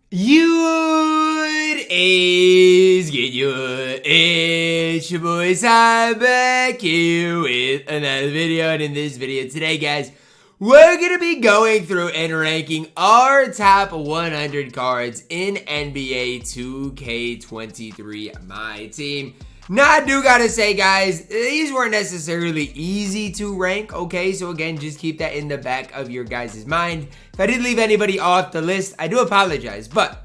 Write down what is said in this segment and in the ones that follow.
What is good? It's your boy Sam back here with another video, and in this video today, guys, we're gonna be going through and ranking our top 100 cards in NBA 2K23 MyTEAM. Now, I do gotta say, guys, these weren't necessarily easy to rank, okay? So again, just keep that in the back of your guys' mind. If I did leave anybody off the list, I do apologize, but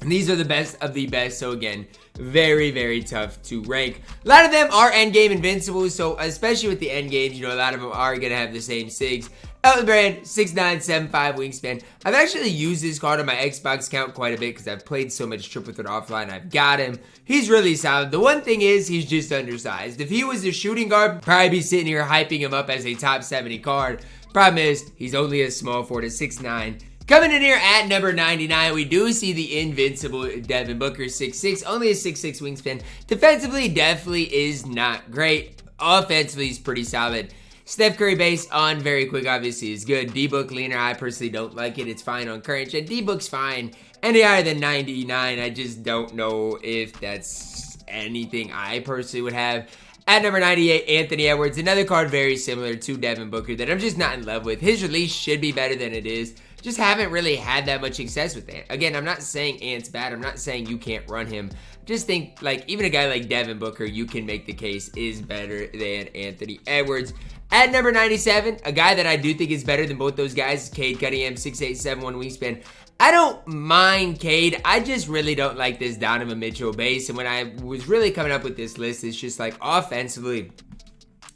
these are the best of the best, so again, very, very tough to rank. A lot of them are endgame invincibles, so especially with the endgames, you know, a lot of them are gonna have the same SIGs. Elton Brand, 6'9", 7'5" wingspan. I've actually used this card on my Xbox account quite a bit because I've played so much triple threat offline. I've got him. He's really solid. The one thing is, he's just undersized. If he was a shooting guard, probably be sitting here hyping him up as a top 70 card. Problem is, he's only a small forward at 6'9". Coming in here at number 99, we do see the invincible Devin Booker, 6'6", only a 6'6" wingspan. Defensively, definitely is not great. Offensively, he's pretty solid. Steph Curry base on very quick, obviously, is good. D-Book leaner, I personally don't like it. It's fine on current gen. D-Book's fine. Any higher than 99, I just don't know if that's anything I personally would have. At number 98, Anthony Edwards, another card very similar to Devin Booker that I'm just not in love with. His release should be better than it is. Just haven't really had that much success with Ant. Again, I'm not saying Ant's bad. I'm not saying you can't run him. Just think, like, even a guy like Devin Booker, you can make the case is better than Anthony Edwards. At number 97, a guy that I do think is better than both those guys, Cade Cunningham, 6'8", 7'1" wingspan. I don't mind Cade. I just really don't like this Donovan Mitchell base. And when I was really coming up with this list, it's just like offensively,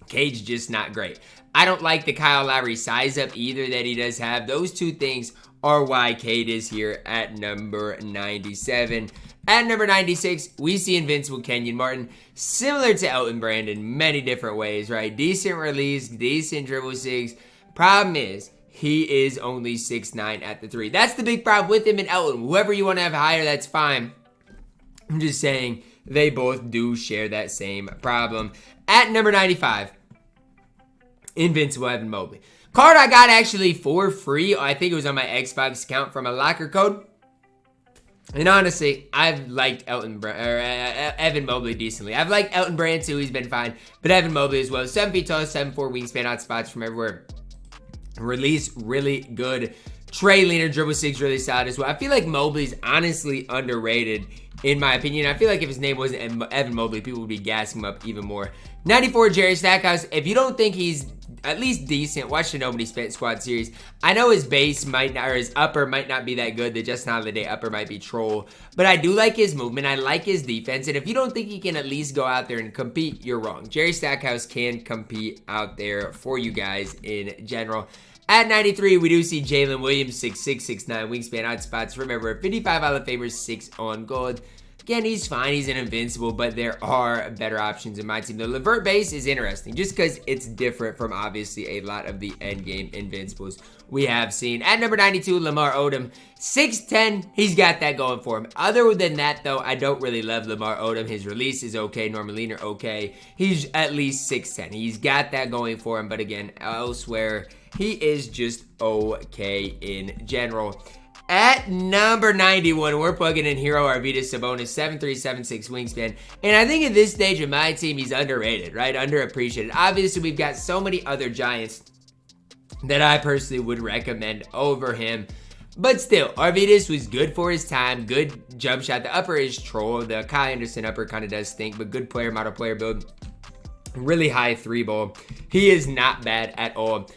Cade's just not great. I don't like the Kyle Lowry size up either that he does have. Those two things are why Cade is here at number 97. At number 96, we see invincible Kenyon Martin, similar to Elton Brand in many different ways, right? Decent release, decent dribble SIGs. Problem is, he is only 6'9" at the 3. That's the big problem with him and Elton. Whoever you want to have higher, that's fine. I'm just saying they both do share that same problem. At number 95, invincible Evan Mobley. Card I got actually for free. I think it was on my Xbox account from a locker code. And honestly, I've liked Evan Mobley decently. I've liked Elton Brand too, he's been fine. But Evan Mobley as well. 7 feet tall, 7'4" wingspan, hot spots from everywhere. Release, really good. Trey leaner, dribble SIGs, really solid as well. I feel like Mobley's honestly underrated, in my opinion. I feel like if his name wasn't Evan Mobley, people would be gassing him up even more. 94, Jerry Stackhouse. If you don't think he's at least decent, watch the Nobody Spent Squad series. I know his base might not, or his upper might not be that good. The Justin Holiday upper might be troll. But I do like his movement. I like his defense. And if you don't think he can at least go out there and compete, you're wrong. Jerry Stackhouse can compete out there for you guys in general. At 93, we do see Jalen Williams, 6'6", 6'9", wingspan, hot spots. Remember, 55 Hall of Famers, 6 on gold. Again, he's fine. He's an invincible, but there are better options in my team. The LeVert base is interesting just because it's different from obviously a lot of the endgame invincibles we have seen. At number 92, Lamar Odom, 6'10". He's got that going for him. Other than that, though, I don't really love Lamar Odom. His release is okay. Norman Leaner, okay. He's at least 6'10". He's got that going for him, but again, elsewhere, he is just okay in general. At number 91, we're plugging in Hero Arvydas Sabonis, 7'3", 7'6" wingspan. And I think at this stage of my team, he's underrated, right? Underappreciated. Obviously, we've got so many other Giants that I personally would recommend over him. But still, Arvydas was good for his time. Good jump shot. The upper is troll. The Kyle Anderson upper kind of does stink, but good player, model player build. Really high 3-ball. He is not bad at all.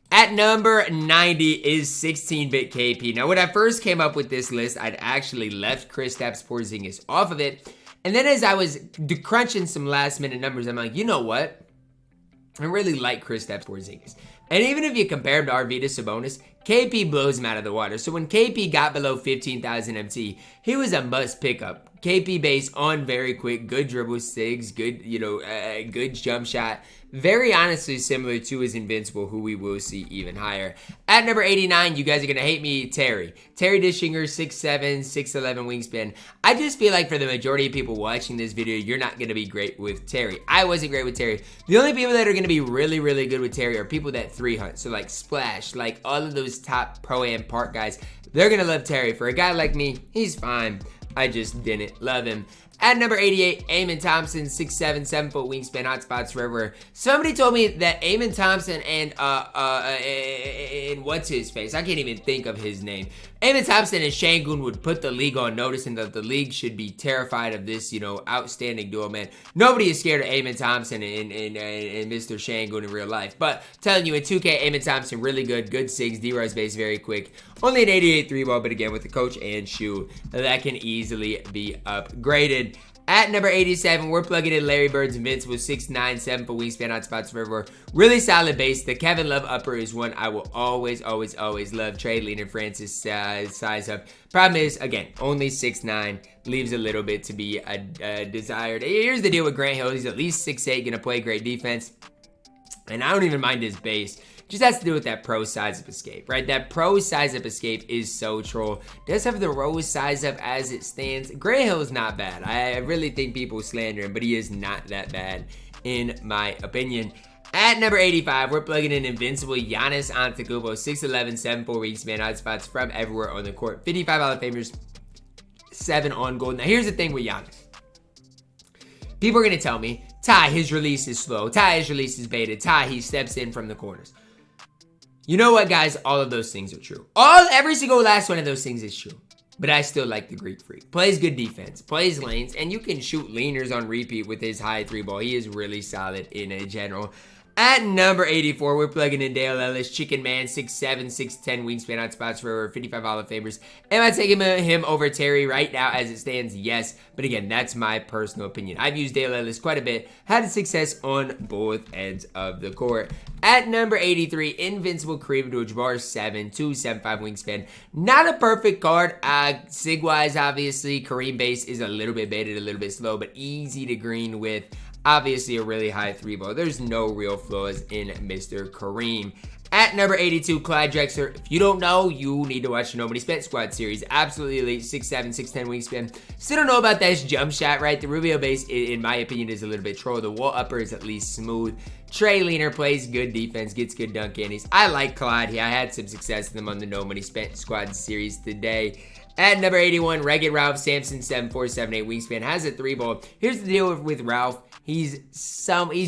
At number 90 is 16-bit KP. Now, when I first came up with this list, I'd actually left Kristaps Porzingis off of it. And then as I was crunching some last-minute numbers, I'm like, you know what? I really like Kristaps Porzingis. And even if you compare him to Arvydas Sabonis, KP blows him out of the water. So when KP got below 15,000 MT, he was a must pickup. KP base on very quick, good dribble, Sigs, good, good jump shot. Very honestly similar to his Invincible, who we will see even higher. At number 89, you guys are going to hate me, Terry. Terry Dishinger, 6'7", 6'11 wingspan. I just feel like for the majority of people watching this video, you're not going to be great with Terry. I wasn't great with Terry. The only people that are going to be really, really good with Terry are people that 3 hunt. So like Splash, like all of those top Pro-Am Park guys, they're going to love Terry. For a guy like me, he's fine. I just didn't love him. At number 88, Eamon Thompson, 6'7", 7-foot wingspan, hotspots forever. Somebody told me that Eamon Thompson and what's his face? I can't even think of his name. Eamon Thompson and Shangoon would put the league on notice, and that the league should be terrified of this, outstanding duo, man. Nobody is scared of Eamon Thompson and Mr. Shangoon in real life. But telling you, in 2K, Eamon Thompson, really good, good sigs, D-Rise base, very quick. Only an 88 3-ball, but again, with the coach and shoe, that can easily be upgraded. At number 87, we're plugging in Larry Bird's Invincible, 6'9", 7-foot wingspan, hotspots forever. Really solid base. The Kevin Love upper is one I will always love. Trade leaner Francis size up. Problem is, again, only 6'9", leaves a little bit to be desired. Here's the deal with Grant Hill. He's at least 6'8", gonna play great defense. And I don't even mind his base. Just has to do with that pro size up escape, right? That pro size up escape is so troll. Does have the Rose size up as it stands. Grant Hill is not bad. I really think people slander him, but he is not that bad in my opinion. At number 85, we're plugging in Invincible Giannis Antetokounmpo, 6'11", 7'4" wingspan, hotspots from everywhere on the court. 55 Hall of Famers, 7 on gold. Now here's the thing with Giannis. People are gonna tell me, Ty, his release is slow. Ty, his release is beta. Ty, he steps in from the corners. You know what, guys? All of those things are true. Every single last one of those things is true. But I still like the Greek Freak. Plays good defense, plays lanes, and you can shoot leaners on repeat with his high 3-ball. He is really solid in a general. At number 84, we're plugging in Dale Ellis, Chicken Man, 6'7", 6'10", wingspan, hotspots for 55 Hall of Famers. Am I taking him over Terry right now as it stands? Yes. But again, that's my personal opinion. I've used Dale Ellis quite a bit. Had success on both ends of the court. At number 83, Invincible Kareem Abdul-Jabbar, 7'2", 7'5" wingspan. Not a perfect card. Sig-wise, obviously, Kareem base is a little bit baited, a little bit slow, but easy to green with. Obviously, a really high 3-ball. There's no real flaws in Mr. Kareem. At number 82, Clyde Drexler. If you don't know, you need to watch the Nobody Spent Squad series. Absolutely elite, 6'7", 6'10" wingspan. Still don't know about that jump shot, right? The Rubio base, in my opinion, is a little bit troll. The wall upper is at least smooth. Trey leaner, plays good defense, gets good dunk candies. I like Clyde. I had some success with him on the Nobody Spent Squad series today. At number 81, Ragged Ralph Sampson, 7'4", 7'8" wingspan, has a 3-ball. Here's the deal with Ralph. He's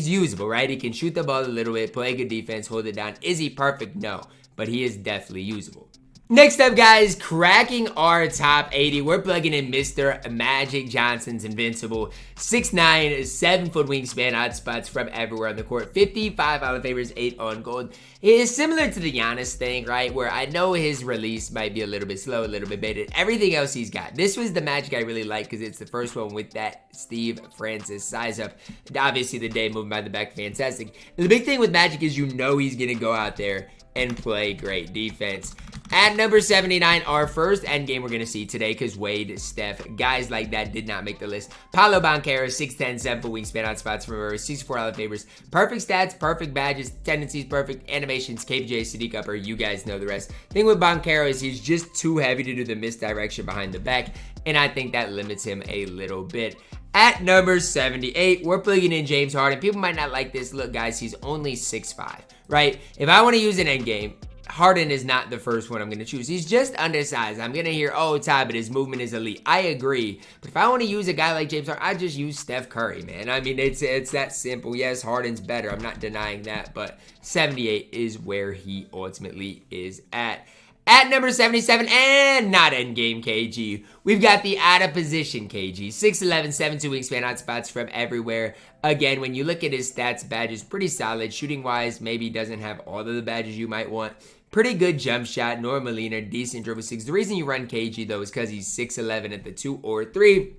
usable, right? He can shoot the ball a little bit, play good defense, hold it down. Is he perfect? No, but he is definitely usable. Next up, guys, cracking our top 80. We're plugging in Mr. Magic Johnson's Invincible. 6'9", 7-foot wingspan, hotspots from everywhere on the court. 55 out of favors, 8 on gold. It is similar to the Giannis thing, right? Where I know his release might be a little bit slow, a little bit baited. Everything else he's got. This was the Magic I really like because it's the first one with that Steve Francis size up. Obviously, the day moving by the back, fantastic. And the big thing with Magic is you know he's going to go out there and play great defense. At number 79, our first endgame we're going to see today because Wade, Steph, guys like that did not make the list. Paolo Banchero, 6'10", 7-foot wingspan, hotspots from over 64 out of favors. Perfect stats, perfect badges, tendencies, perfect animations, KPJ, Sadiq upper, you guys know the rest. Thing with Banchero is he's just too heavy to do the misdirection behind the back, and I think that limits him a little bit. At number 78, we're plugging in James Harden. People might not like this. Look, guys, he's only 6'5", right? If I want to use an endgame, Harden is not the first one I'm going to choose. He's just undersized. I'm going to hear, oh, Ty, but his movement is elite. I agree. But if I want to use a guy like James Harden, I just use Steph Curry, man. I mean, it's that simple. Yes, Harden's better. I'm not denying that. But 78 is where he ultimately is at. At number 77, and not endgame KG, we've got the out of position KG. 6'11", 7'2" wingspan, hotspots from everywhere. Again, when you look at his stats, badges, pretty solid. Shooting wise, maybe doesn't have all of the badges you might want. Pretty good jump shot, normal leaner, decent dribble 6. The reason you run KG though is because he's 6'11" at the 2 or 3,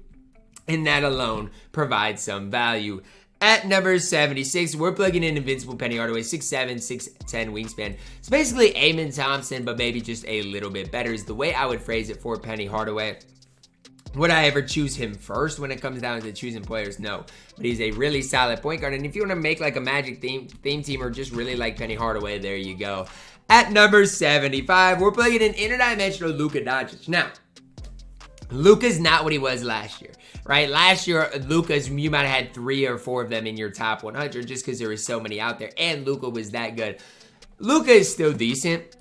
and that alone provides some value. At number 76, we're plugging in Invincible Penny Hardaway, 6'7", 6'10" wingspan. It's basically Eamon Thompson, but maybe just a little bit better is the way I would phrase it for Penny Hardaway. Would I ever choose him first when it comes down to choosing players? No. But he's a really solid point guard. And if you want to make like a Magic theme team or just really like Penny Hardaway, there you go. At number 75, we're playing an interdimensional Luka Doncic. Now, Luka's not what he was last year, right? Last year, Luka's, you might have had 3 or 4 of them in your top 100 just because there were so many out there. And Luka was that good. Luka is still decent.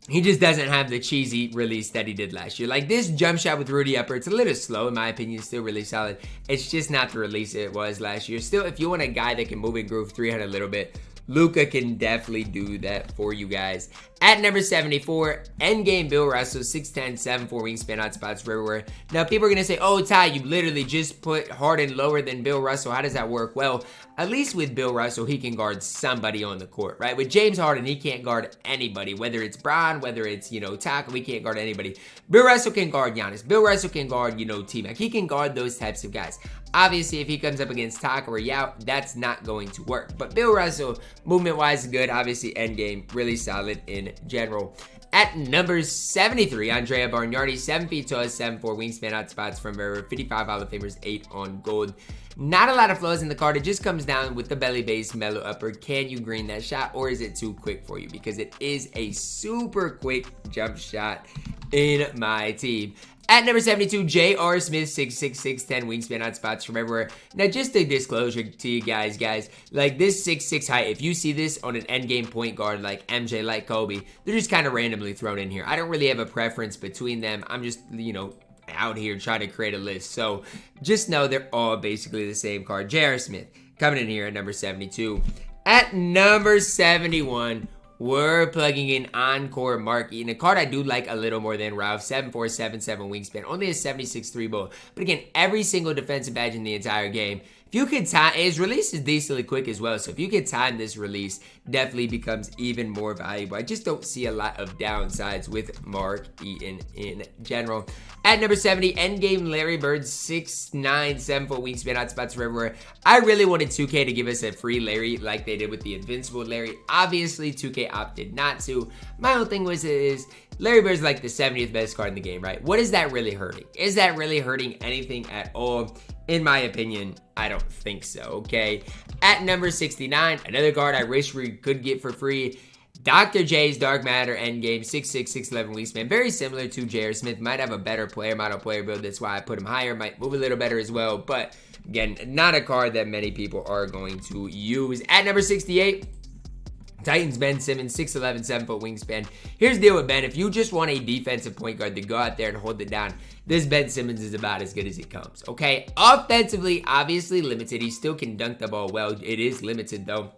He just doesn't have the cheesy release that he did last year. Like this jump shot with Rudy Upper, it's a little slow in my opinion. It's still really solid. It's just not the release it was last year. Still, if you want a guy that can move and groove 300 a little bit, Luka can definitely do that for you guys. At number 74, endgame Bill Russell, 6'10", 7'4", wingspan, hot spots everywhere. Now, people are going to say, oh, Ty, you literally just put Harden lower than Bill Russell. How does that work? Well, at least with Bill Russell, he can guard somebody on the court, right? With James Harden, he can't guard anybody, whether it's Bron, whether it's, Taka, he can't guard anybody. Bill Russell can guard Giannis. Bill Russell can guard, T-Mac. He can guard those types of guys. Obviously, if he comes up against Taka or Yao, that's not going to work. But Bill Russell, movement-wise, good. Obviously, endgame, really solid in general. At number 73, Andrea Bargnardi, 7 feet tall, 7'4", wingspan, hot spots from River, 55 Hall of Famers, 8 on gold. Not a lot of flaws in the card. It just comes down with the belly base, mellow upper. Can you green that shot or is it too quick for you? Because it is a super quick jump shot in my team. At number 72, J.R. Smith, 6'6", 6'10", wingspan, hot spots from everywhere. Now, just a disclosure to you guys, like this 6'6" height, if you see this on an endgame point guard like MJ, like Kobe, they're just kind of randomly thrown in here. I don't really have a preference between them. I'm just, out here trying to create a list. So just know they're all basically the same card. J.R. Smith coming in here at number 72. At number 71, we're plugging in Encore Mark Eaton, a card I do like a little more than Ralph. 7'4", 7'7", wingspan, only a 76.3 ball. But again, every single defensive badge in the entire game. If you could time, his release is decently quick as well. So if you could time this release, definitely becomes even more valuable. I just don't see a lot of downsides with Mark Eaton in general. At number 70, endgame Larry Bird, 6'9", 7'4", wingspan, hot spots everywhere. I really wanted 2K to give us a free Larry like they did with the Invincible Larry. Obviously, 2K opted not to. My whole thing is Larry Bird's like the 70th best card in the game, right? What is that really hurting? Is that really hurting anything at all? In my opinion, I don't think so, okay? At number 69, another card I wish we could get for free. Dr. J's Dark Matter Endgame, 6'6", 6'11", wingspan. Very similar to J.R. Smith. Might have a better model player build. That's why I put him higher. Might move a little better as well. But, again, not a card that many people are going to use. At number 68, Titans Ben Simmons, 6'11", 7-foot wingspan. Here's the deal with Ben. If you just want a defensive point guard to go out there and hold it down, this Ben Simmons is about as good as it comes, okay? Offensively, obviously limited. He still can dunk the ball well. It is limited, though.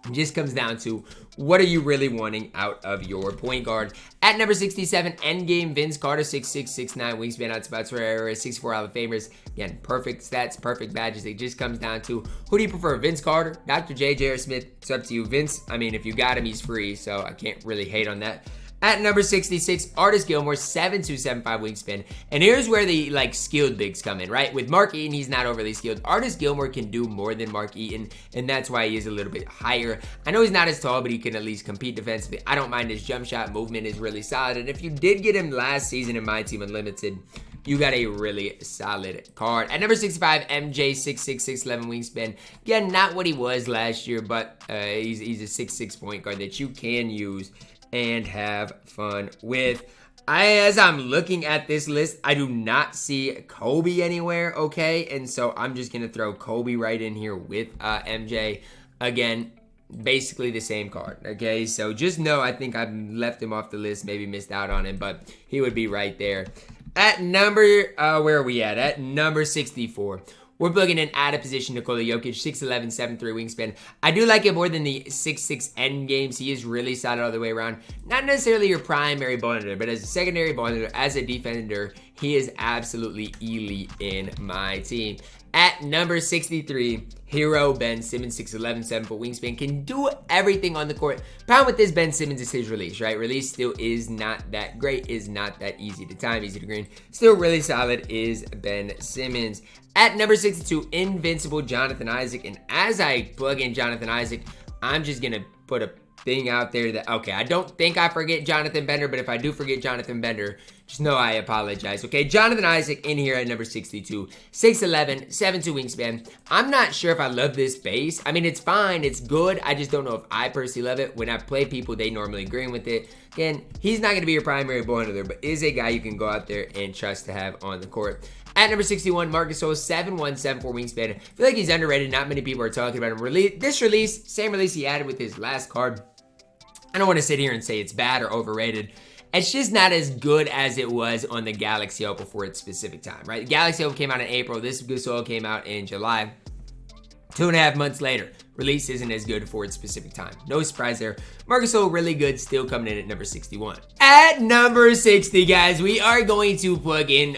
It just comes down to what are you really wanting out of your point guard. At number 67, endgame Vince Carter, 6'6", 6'9", wingspan, out spots for error, 6'4" Hall of Famers. Again, perfect stats, perfect badges. It just comes down to who do you prefer, Vince Carter, Dr. J, J.R. Smith? It's up to you. Vince, I mean, if you got him, he's free, so I can't really hate on that. At number 66, Artis Gilmore, 7'2", 7'5", wingspan. And here's where the, skilled bigs come in, right? With Mark Eaton, he's not overly skilled. Artis Gilmore can do more than Mark Eaton, and that's why he is a little bit higher. I know he's not as tall, but he can at least compete defensively. I don't mind his jump shot. Movement is really solid. And if you did get him last season in MyTEAM Unlimited, you got a really solid card. At number 65, MJ, 6'6", 6'11", wingspan. Again, not what he was last year, but he's a 6'6" point guard that you can use and have fun with. As I'm looking at this list, I do not see Kobe anywhere, okay? And so I'm just going to throw Kobe right in here with MJ. Again, basically the same card, okay? So just know I think I've left him off the list, maybe missed out on him, but he would be right there. At number, where are we at? At number 64. We're plugging in out of position Nikola Jokic, 6'11", 7'3", wingspan. I do like it more than the 6'6" end games. He is really solid all the way around. Not necessarily your primary ball handler, but as a secondary ball handler, as a defender, he is absolutely elite in my team. At number 63, Hero Ben Simmons, 6'11", 7-foot wingspan, can do everything on the court. Problem with this Ben Simmons is his release, right? Release still is not that great, is not that easy to time, easy to green. Still really solid is Ben Simmons. At number 62, Invincible Jonathan Isaac. And as I plug in Jonathan Isaac, I'm just going to put a thing out there that, okay, I don't think I forget Jonathan Bender, but if I do forget Jonathan Bender, just know I apologize, okay? Jonathan Isaac in here at number 62. 6'11", 7'2" wingspan. I'm not sure if I love this base. I mean, it's fine. It's good. I just don't know if I personally love it. When I play people, they normally agree with it. Again, he's not going to be your primary ball handler, but is a guy you can go out there and trust to have on the court. At number 61, Marcus Gasol, 7'1", 7'4" wingspan. I feel like he's underrated. Not many people are talking about him. This release, same release he added with his last card. I don't want to sit here and say it's bad or overrated. It's just not as good as it was on the Galaxy Ope before its specific time, right? The Galaxy Ope came out in April. This Gasol came out in July. 2.5 months later. Release isn't as good for its specific time. No surprise there. Marcus Gasol, really good, still coming in at number 61. At number 60, guys, we are going to plug in...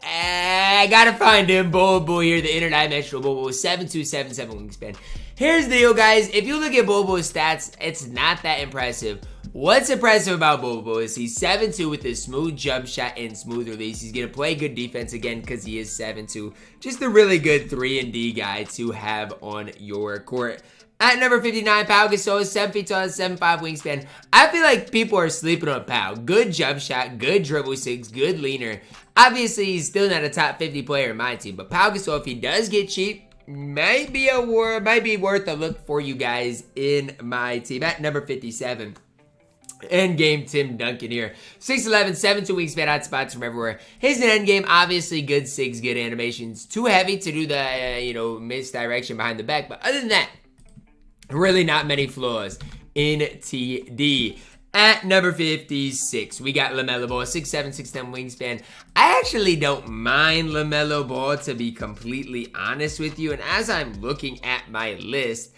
I gotta find him. Bobo here, the interdimensional Bobo, 7'2", 7'7" wingspan. Here's the deal, guys. If you look at Bobo's stats, it's not that impressive. What's impressive about Bobo is he's 7'2" with a smooth jump shot and smooth release. He's going to play good defense again because he is 7'2". Just a really good 3-and-D guy to have on your court. At number 59, Pau Gasol, 7 feet tall, 7'5" wingspan. I feel like people are sleeping on Pau. Good jump shot, good dribble six, good leaner. Obviously, he's still not a top 50 player in my team, but Pau Gasol, if he does get cheap, might be worth a look for you guys in my team. At number 57. Endgame Tim Duncan here. 6'11", 7'2" wingspan, hot spots from everywhere. His endgame, obviously good sigs, good animations. Too heavy to do the, misdirection behind the back. But other than that, really not many flaws in TD. At number 56, we got LaMelo Ball, 6'7", 6'10" wingspan. I actually don't mind LaMelo Ball, to be completely honest with you. And as I'm looking at my list,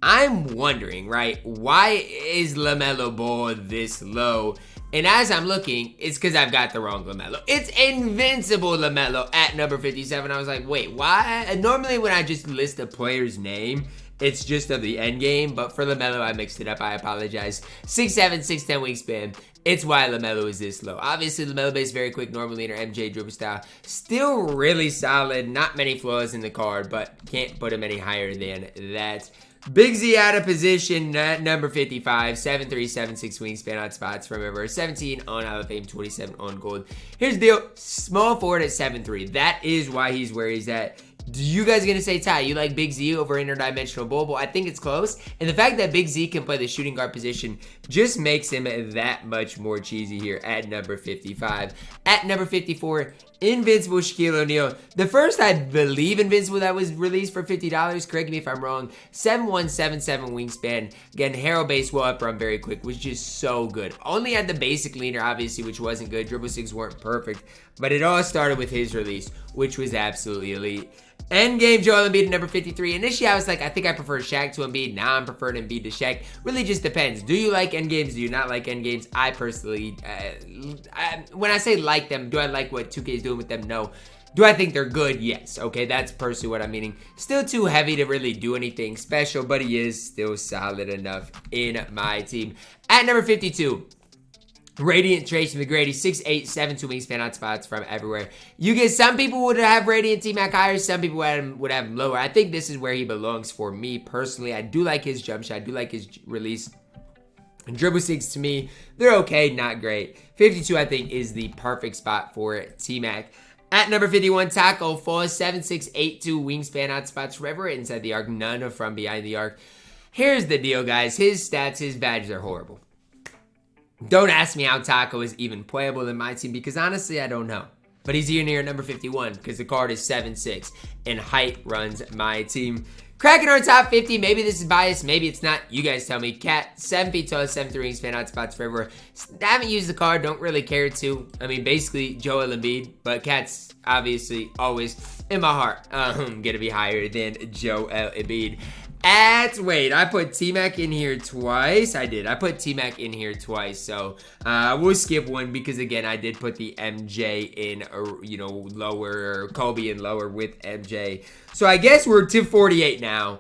I'm wondering, right, why is LaMelo Ball this low? And as I'm looking, it's because I've got the wrong LaMelo. It's Invincible LaMelo at number 57. I was like, wait, why? Normally when I just list a player's name, it's just of the end game. But for LaMelo, I mixed it up. I apologize. 6'7", 6'10" wingspan. It's why LaMelo is this low. Obviously, LaMelo base very quick, normal leaner, MJ dribble style. Still really solid. Not many flaws in the card, but can't put him any higher than that. Big Z out of position at number 55, 7'3", 7'6" wingspan on spots from everywhere, 17 on Hall of Fame, 27 on gold. Here's the deal, small forward at 7'3". That is why he's where he's at. Do you guys gonna say, Ty, you like Big Z over interdimensional Bobo? I think it's close. And the fact that Big Z can play the shooting guard position just makes him that much more cheesy here at number 55. At number 54, Invincible Shaquille O'Neal. The first, I believe, Invincible that was released for $50. Correct me if I'm wrong. 7'1", 7'7" wingspan. Again, Hero base will up run very quick, was just so good. Only had the basic leaner, obviously, which wasn't good. Dribble six weren't perfect. But it all started with his release, which was absolutely elite. Endgame Joel Embiid at number 53. Initially, I was like, I think I prefer Shaq to Embiid. Now I'm preferring Embiid to Shaq. Really just depends. Do you like endgames? Do you not like endgames? I personally, when I say like them, do I like what 2K is doing with them? No. Do I think they're good? Yes. Okay, that's personally what I'm meaning. Still too heavy to really do anything special, but he is still solid enough in my team. At number 52. Radiant Trace McGrady, 6'8", 7'2" wingspan on spots from everywhere. You get some people would have Radiant T-Mac higher, some people would have him lower. I think this is where he belongs for me personally. I do like his jump shot, I do like his release. And dribble six to me, they're okay, not great. 52 I think is the perfect spot for T-Mac. At number 51, Taco Fall, 7'6", 8'2" wingspan on spots from everywhere inside the arc, none from behind the arc. Here's the deal, guys. His stats, his badges are horrible. Don't ask me how Taco is even playable in my team because honestly, I don't know. But he's here near number 51 because the card is 7'6" and height runs my team. Cracking our top 50. Maybe this is biased. Maybe it's not. You guys tell me. Cat, 7 feet tall, 7'3" wingspan, hot spots for everywhere. I haven't used the card. Don't really care to. I mean, basically, Joel Embiid. But Cat's obviously always in my heart. Gonna be higher than Joel Embiid. Wait, I put T-Mac in here twice. I did. I put T-Mac in here twice. So, we'll skip one because, again, I did put the MJ in, lower, or Kobe in lower with MJ. So, I guess we're to 48 now.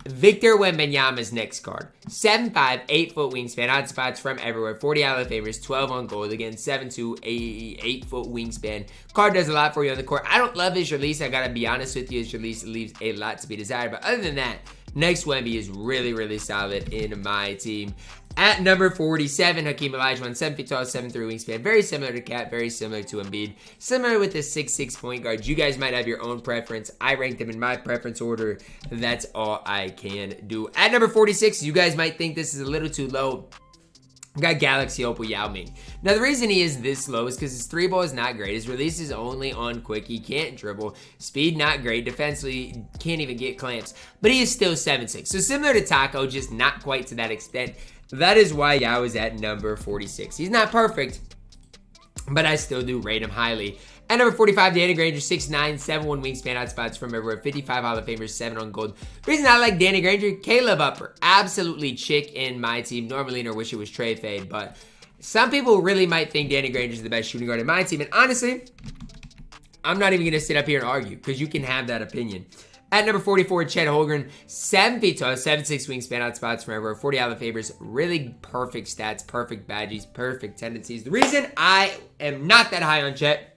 Victor Wembanyama's next card. 7'5", 8-foot wingspan, hot spots from everywhere. 40 Hall of Famers, 12 on gold. Again, 7'2", 8-foot wingspan. Card does a lot for you on the court. I don't love his release. I gotta be honest with you. His release leaves a lot to be desired. But other than that, next Wemby is really, really solid in my team. At number 47, Hakeem Olajuwon, 7 feet tall, 7'3" wingspan. Very similar to Cat, very similar to Embiid. Similar with the 6'6" point guard. You guys might have your own preference. I ranked them in my preference order. That's all I can do. At number 46, you guys might think this is a little too low. Got Galaxy Opal Yao Ming. Now, the reason he is this low is because his 3-ball is not great. His release is only on quick. He can't dribble. Speed, not great. Defensively, can't even get clamps. But he is still 7'6". So, similar to Taco, just not quite to that extent. That is why Yao is at number 46. He's not perfect, but I still do rate him highly. At number 45, Danny Granger, 6'9", 7'1" wingspan, outspots from everywhere, 55 Hall of Famers, 7 on gold. Reason I like Danny Granger, Caleb Upper. Absolutely chick in my team. Normally, I wish it was Trey Fade, but some people really might think Danny Granger is the best shooting guard in my team. And honestly, I'm not even going to sit up here and argue because you can have that opinion. At number 44, Chet Holmgren, 7 feet tall, 7'6" wingspan, outspots from everywhere, 40 Hall of Famers, really perfect stats, perfect badges, perfect tendencies. The reason I am not that high on Chet,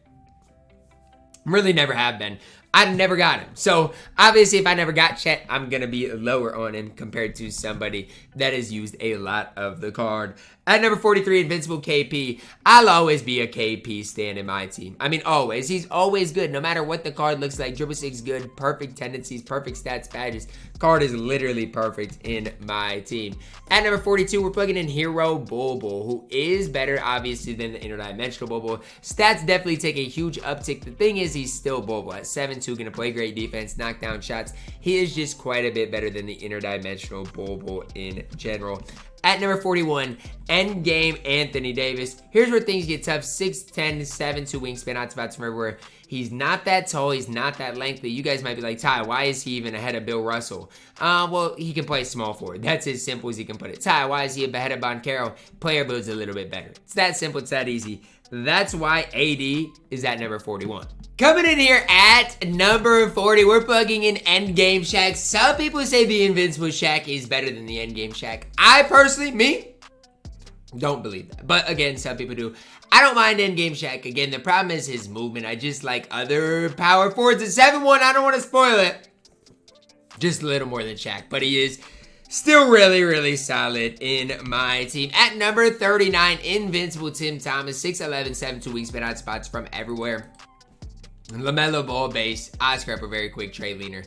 really never have been. I never got him. So, obviously, if I never got Chet, I'm going to be lower on him compared to somebody that has used a lot of the card. At number 43, Invincible KP. I'll always be a KP stan in my team. I mean, always. He's always good, no matter what the card looks like. Dribble 6 good, perfect tendencies, perfect stats, badges. Card is literally perfect in my team. At number 42, we're plugging in Hero Bulbul, who is better, obviously, than the interdimensional Bulbul. Stats definitely take a huge uptick. The thing is, he's still Bulbul. At 7'2", going to play great defense, knock down shots. He is just quite a bit better than the interdimensional Bulbul in general. At number 41, Endgame Anthony Davis. Here's where things get tough. 6'10", 7'2" wingspan, outspots from everywhere. He's not that tall. He's not that lengthy. You guys might be like, Ty, why is he even ahead of Bill Russell? Well, he can play small forward. That's as simple as he can put it. Ty, why is he ahead of Boncaro? Player build's a little bit better. It's that simple. It's that easy. That's why AD is at number 41. Coming in here at number 40, we're plugging in Endgame Shaq. Some people say the Invincible Shaq is better than the Endgame Shaq. I personally, don't believe that. But again, some people do. I don't mind Endgame Shaq. Again, the problem is his movement. I just like other power forwards at 7'1". I don't want to spoil it. Just a little more than Shaq. But he is still really, really solid in my team. At number 39, Invincible Tim Thomas. 6'11", 7'2" wingspan, outspots from everywhere. LaMelo Ball base, eye scraper, very quick, Trey Leaner.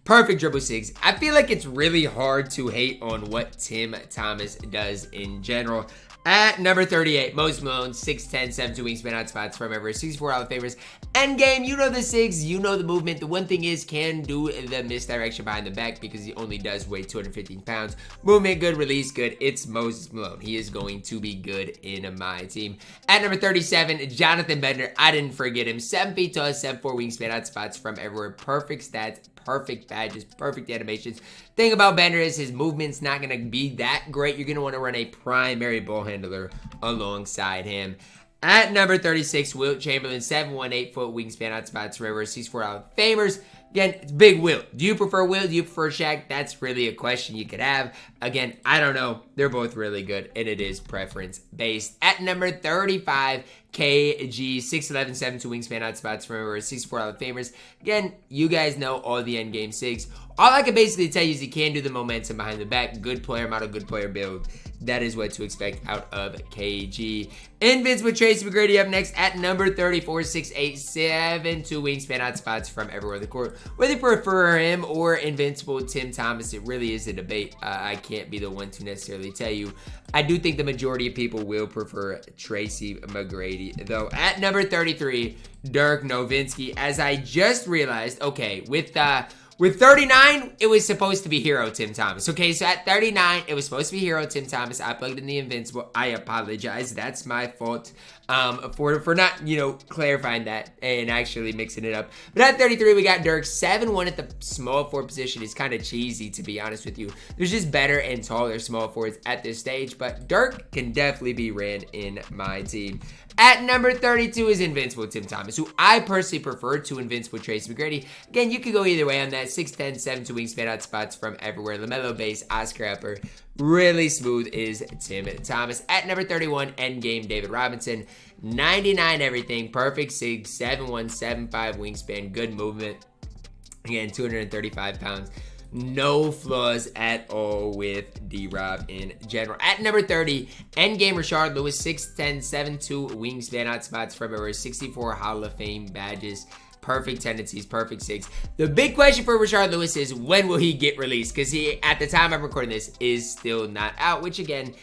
Perfect dribble 6. I feel like it's really hard to hate on what Tim Thomas does in general. At number 38, Moses Malone, 6'10", 7'2" wingspan, outspots from everywhere, 64 Hall of Famers. Endgame, you know the 6, you know the movement. The one thing is, can do the misdirection behind the back because he only does weigh 215 pounds. Movement good, release good. It's Moses Malone. He is going to be good in my team. At number 37, Jonathan Bender. I didn't forget him. 7 feet tall, 7'4" wingspan, outspots from everywhere. Perfect stats, perfect badges, perfect animations. Thing about Bender is his movement's not going to be that great. You're going to want to run a primary ball handler alongside him. At number 36, Wilt Chamberlain, 7'1", 8-foot wingspan, outspots forever, 64 Hall of Famers. Again, it's big Wilt. Do you prefer Wilt? Do you prefer Shaq? That's really a question you could have. Again, I don't know. They're both really good, and it is preference based. At number 35, KG, 6'11", 7'2" wingspan, outspots forever, 64 Hall of Famers. Again, you guys know all the endgame 6. All I can basically tell you is he can do the momentum behind the back. Good player model, good player build. That is what to expect out of KG. Invincible Tracy McGrady up next at number 34, 6'8", 7'2" wingspan, outspots from everywhere on the court. Whether you prefer him or Invincible Tim Thomas, it really is a debate. I can't be the one to necessarily tell you. I do think the majority of people will prefer Tracy McGrady, though. At number 33, Dirk Nowitzki. As I just realized, okay, with 39, it was supposed to be Hero Tim Thomas. Okay, so at 39, it was supposed to be Hero Tim Thomas. I plugged in the Invincible. I apologize. That's my fault for not, clarifying that and actually mixing it up. But at 33, we got Dirk. 7'1" at the small forward position is kind of cheesy, to be honest with you. There's just better and taller small forwards at this stage, but Dirk can definitely be ran in my team. At number 32 is Invincible Tim Thomas, who I personally prefer to Invincible Tracy McGrady. Again, you could go either way on that. 6'10", 7'2" wingspan, outspots from everywhere. LaMelo base, Oscar upper. Really smooth is Tim Thomas. At number 31, Endgame David Robinson. 99 everything. Perfect 6'7", 7'1", 7'5" wingspan. Good movement. Again, 235 pounds. no flaws at all with D-Rob in general. At number 30, endgame Rashard Lewis, 6'10", 7'2", wingspan, hot spots from over 64 Hall of Fame badges. Perfect tendencies, perfect 6. The big question for Rashard Lewis is when will he get released? Because he, at the time I'm recording this, is still not out, which again,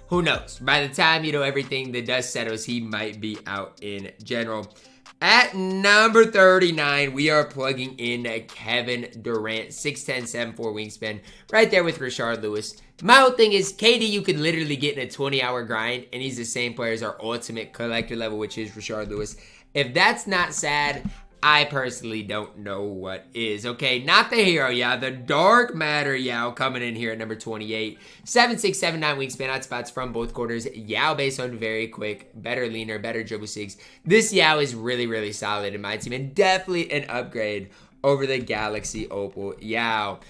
who knows? By the time, everything, the dust settles, he might be out in general. At number 39, we are plugging in Kevin Durant, 6'10", 7'4", wingspan, right there with Rashard Lewis. My whole thing is, KD, you could literally get in a 20-hour grind, and he's the same player as our ultimate collector level, which is Rashard Lewis. If that's not sad, I personally don't know what is. Okay, not the hero, yeah. The dark matter, Yao, coming in here at number 28. 7'6", 7'9", wingspan, hot spots from both quarters. Yao based on very quick, better leaner, better dribble 6. This Yao is really, really solid in my team, and definitely an upgrade over the Galaxy Opal Yao.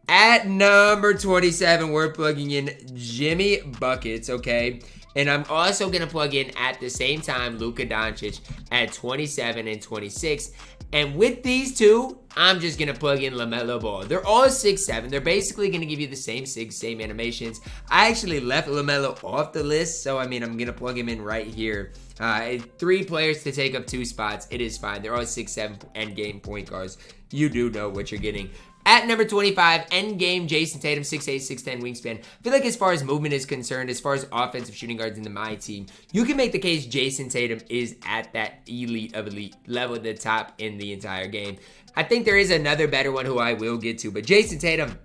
At number 27, we're plugging in Jimmy Buckets, okay? And I'm also going to plug in at the same time Luka Doncic at 27 and 26. And with these two, I'm just going to plug in LaMelo Ball. They're all 6'7". They're basically going to give you the same 6, same animations. I actually left LaMelo off the list, so I'm going to plug him in right here. 3 players to take up 2 spots. It is fine. They're all 6'7" endgame point guards. You do know what you're getting. At number 25, endgame Jason Tatum, 6'8", 6'10", wingspan. I feel like as far as movement is concerned, as far as offensive shooting guards in the my team, you can make the case Jason Tatum is at that elite of elite level at the top in the entire game. I think there is another better one who I will get to, but Jason Tatum,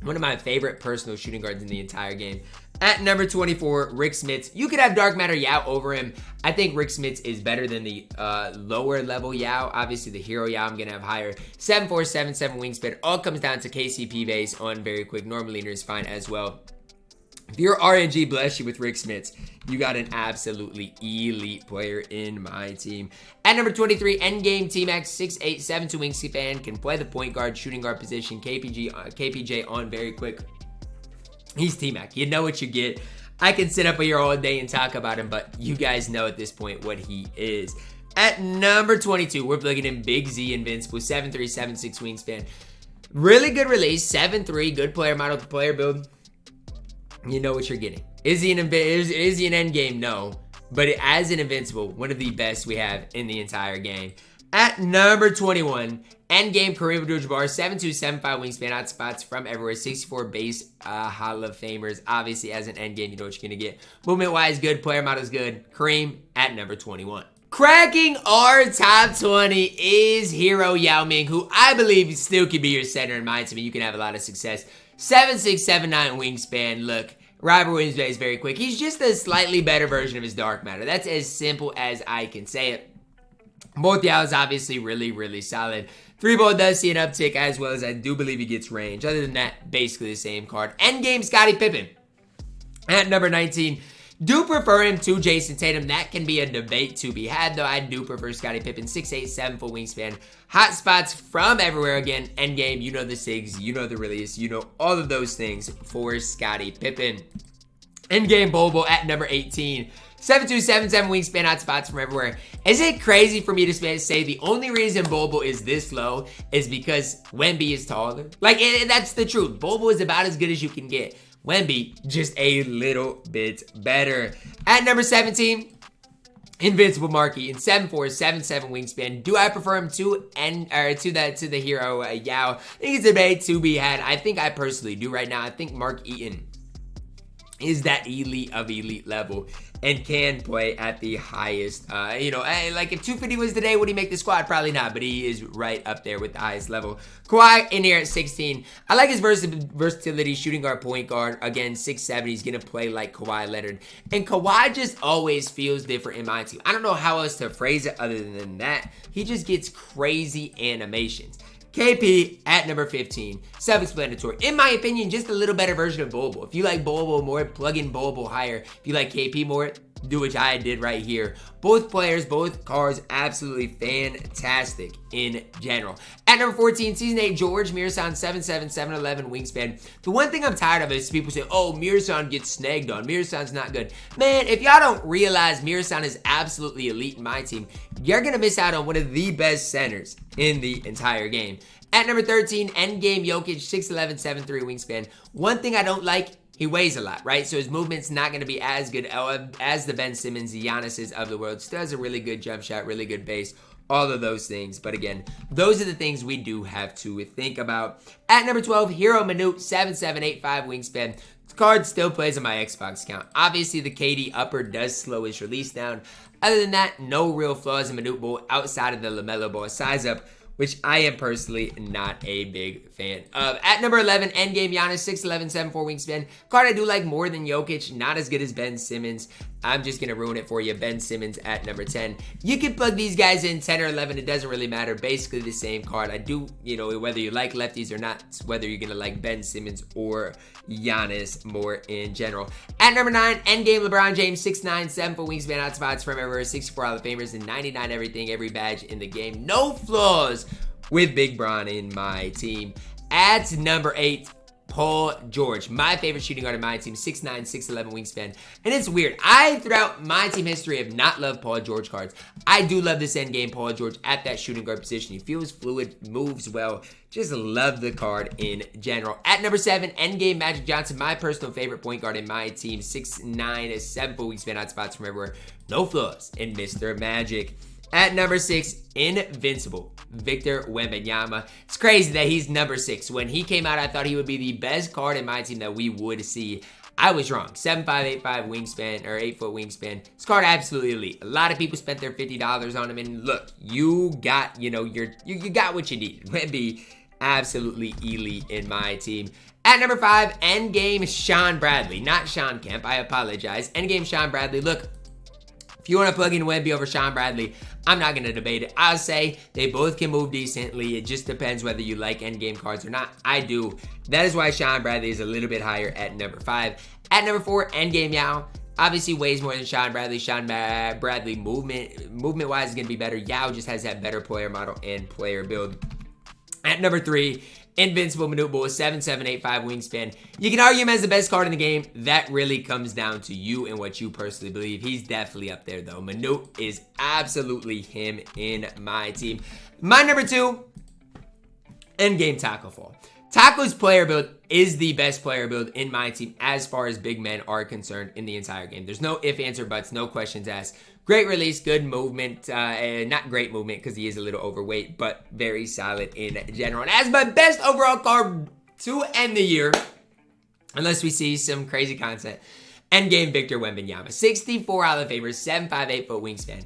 one of my favorite personal shooting guards in the entire game. At number 24, Rick Smits. You could have Dark Matter Yao over him. I think Rick Smits is better than the lower level Yao. Obviously, the hero Yao I'm going to have higher. 7'4", 7'7" wingspan. All comes down to KCP base on very quick. Normal leaner is fine as well. If you're RNG, bless you with Rick Smits. You got an absolutely elite player in my team. At number 23, endgame T-Max, 6'8", 7'2" wingspan. Can play the point guard, shooting guard position. KPJ on very quick. He's T-Mac. You know what you get. I can sit up here all day and talk about him, but you guys know at this point what he is. At number 22, we're plugging in Big Z Invincible, 7'3", 7'6" wingspan. Really good release, 7'3", good player model, player build. You know what you're getting. Is he an endgame? No. But as an Invincible, one of the best we have in the entire game. At number 21, endgame Kareem Abdul-Jabbar, 7'2", 7'5" wingspan, hot spots from everywhere, 64 base Hall of Famers. Obviously, as an endgame, you know what you're going to get. Movement-wise, good. Player model's good. Kareem at number 21. Cracking our top 20 is Hero Yao Ming, who I believe still could be your center in my team. You can have a lot of success. 7'6", 7'9" wingspan. Look, Robert Williams is very quick. He's just a slightly better version of his Dark Matter. That's as simple as I can say it. Both Yao's obviously really, really solid. 3-ball does see an uptick, as well as I do believe he gets range. Other than that, basically the same card. Endgame Scottie Pippen. At number 19, do prefer him to Jason Tatum. That can be a debate to be had, though. I do prefer Scottie Pippen. 6'8", 7' wingspan. Hot spots from everywhere. Again, endgame, you know the SIGs, you know the release, you know all of those things for Scottie Pippen. Endgame Bobo at number 18. 7'2", 7'7" wingspan, hot spots from everywhere. Is it crazy for me to say the only reason Bobo is this low is because Wemby is taller? Like, that's the truth. Bobo is about as good as you can get. Wemby, just a little bit better. At number 17, Invincible Marquee in 7'4", 7'7" wingspan. Do I prefer him to the hero Yao? I think it's a debate to be had. I think I personally do right now. I think Mark Eaton is that elite of elite level and can play at the highest. Like if 250 was today, would he make the squad? Probably not, but he is right up there with the highest level. Kawhi in here at 16. I like his versatility, shooting guard, point guard. Again, 6'7", he's going to play like Kawhi Leonard. And Kawhi just always feels different in my team. I don't know how else to phrase it other than that. He just gets crazy animations. KP at number 15, self-explanatory. In my opinion, just a little better version of Bobo. If you like Bobo more, plug in Bobo higher. If you like KP more, do what I did right here. Both players, both cards, absolutely fantastic in general. At number 14, Season 8, George Mirasan, 7'7", 7'11" wingspan. The one thing I'm tired of is people say, oh, Mirasan gets snagged on. Mirasan's not good. Man, if y'all don't realize Mirasan is absolutely elite in my team, you're going to miss out on one of the best centers in the entire game. At number 13, endgame Jokic, 6'11", 7'3" wingspan. One thing I don't like, he weighs a lot, right? So his movement's not going to be as good as the Ben Simmons, the Giannis's of the world. Still has a really good jump shot, really good base, all of those things. But again, those are the things we do have to think about. At number 12, Hero Manute, 7'7", 8'5" wingspan. This card still plays on my Xbox account. Obviously, the KD upper does slow his release down. Other than that, no real flaws in Manute Ball outside of the LaMelo Ball size up, which I am personally not a big fan of. At number 11, endgame Giannis, 6'11", 7'4" wingspan. Card I do like more than Jokic, not as good as Ben Simmons. I'm just going to ruin it for you. Ben Simmons at number 10. You can plug these guys in 10 or 11. It doesn't really matter. Basically the same card. I do, whether you like lefties or not, whether you're going to like Ben Simmons or Giannis more in general. At number 9, endgame LeBron James, 6'9", 7' wingspan, hot spots from everywhere, 64 Hall of Famers, and 99 everything, every badge in the game. No flaws with Big Bron in my team. At number 8, Paul George, my favorite shooting guard in my team, 6'9", 6'11" wingspan. And it's weird. I, throughout my team history, have not loved Paul George cards. I do love this endgame Paul George at that shooting guard position. He feels fluid, moves well. Just love the card in general. At number 7, endgame Magic Johnson, my personal favorite point guard in my team, 6'9", 7' wingspan, hot spots from everywhere. No flaws in Mr. Magic. At number 6, invincible Victor Wembanyama. It's crazy that he's number 6. When he came out, I thought he would be the best card in my team that we would see. I was wrong. 7'5", 8'5" wingspan, or 8-foot wingspan. This card absolutely elite. A lot of people spent their $50 on him, and look, you got, you got what you needed. Wemby, absolutely elite in my team. At number 5, endgame Sean Bradley. Not Sean Kemp, I apologize. Endgame Sean Bradley. Look, if you want to plug in Wemby over Sean Bradley, I'm not going to debate it. I'll say they both can move decently. It just depends whether you like endgame cards or not. I do. That is why Sean Bradley is a little bit higher at number 5. At number 4, endgame Yao. Obviously weighs more than Sean Bradley. Sean Bradley movement-wise is going to be better. Yao just has that better player model and player build. At number 3, invincible Manute Ball, 7'7", 8'5" wingspan. You can argue him as the best card in the game. That really comes down to you and what you personally believe. He's definitely up there, though. Manute is absolutely him in my team. My number 2, endgame Taco Fall. Taco's player build is the best player build in my team as far as big men are concerned in the entire game. There's no ifs, ands, or buts, no questions asked. Great release, good movement, not great movement because he is a little overweight, but very solid in general. And as my best overall card to end the year, unless we see some crazy content, endgame Victor Wembanyama. 64 Hall of Famers, 7'5", 8-foot wingspan.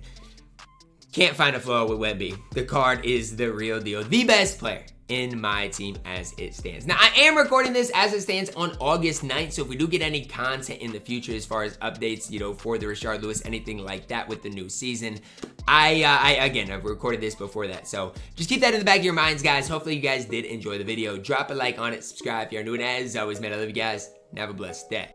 Can't find a flaw with Wemby. The card is the real deal. The best player in my team as it stands. Now, I am recording this as it stands on August 9th, so if we do get any content in the future as far as updates, for the Rashard Lewis, anything like that with the new season, I've recorded this before that, so just keep that in the back of your minds, guys. Hopefully you guys did enjoy the video. Drop a like on it, subscribe if you're new, and as always, man, I love you guys, and have a blessed day.